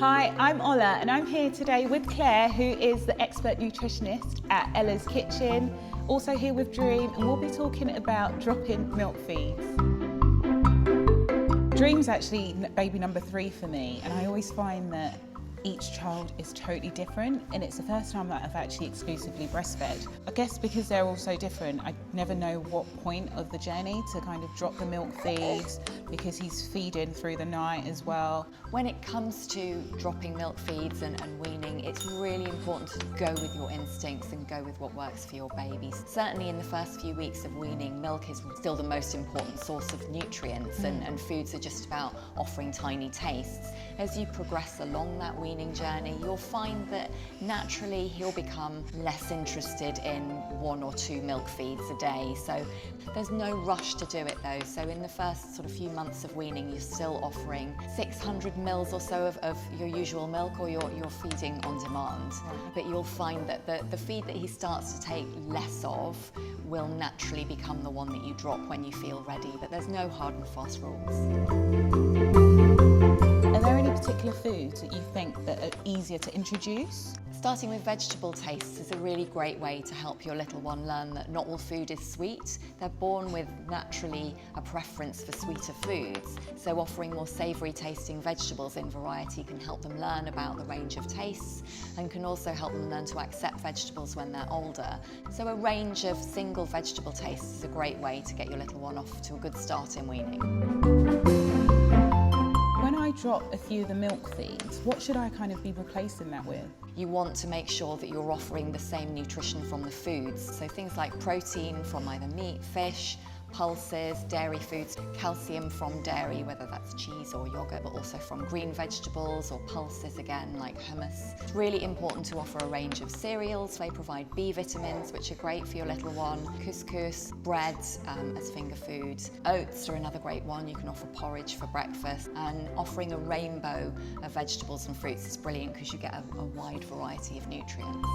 Hi, I'm Ola and I'm here today with Claire, who is the expert nutritionist at Ella's Kitchen, also here with Dream, and we'll be talking about drop-in milk feeds. Dream's actually baby number 3 for me, and I always find that each child is totally different, and it's the first time that I've actually exclusively breastfed. I guess because they're all so different, I never know what point of the journey to kind of drop the milk feeds, because he's feeding through the night as well. When it comes to dropping milk feeds and weaning, it's really important to go with your instincts and go with what works for your babies. Certainly in the first few weeks of weaning, milk is still the most important source of nutrients, and foods are just about offering tiny tastes. As you progress along that weaning journey, you'll find that naturally he'll become less interested in 1 or 2 milk feeds a day. So there's no rush to do it though. So in the first sort of few months of weaning, you're still offering 600 mils or so of your usual milk, or you're feeding on demand. But you'll find that the feed that he starts to take less of will naturally become the one that you drop when you feel ready. But there's no hard and fast rules. Are there any particular foods that you think that are easier to introduce? Starting with vegetable tastes is a really great way to help your little one learn that not all food is sweet. They're born with naturally a preference for sweeter foods, so offering more savoury tasting vegetables in variety can help them learn about the range of tastes, and can also help them learn to accept vegetables when they're older. So a range of single vegetable tastes is a great way to get your little one off to a good start in weaning. When I drop a few of the milk feeds, what should I kind of be replacing that with? You want to make sure that you're offering the same nutrition from the foods. So things like protein from either meat, fish, pulses, dairy foods, calcium from dairy, whether that's cheese or yogurt, but also from green vegetables, or pulses again, like hummus. It's really important to offer a range of cereals. They provide B vitamins, which are great for your little one. Couscous, bread as finger food. Oats are another great one. You can offer porridge for breakfast. And offering a rainbow of vegetables and fruits is brilliant because you get a wide variety of nutrients.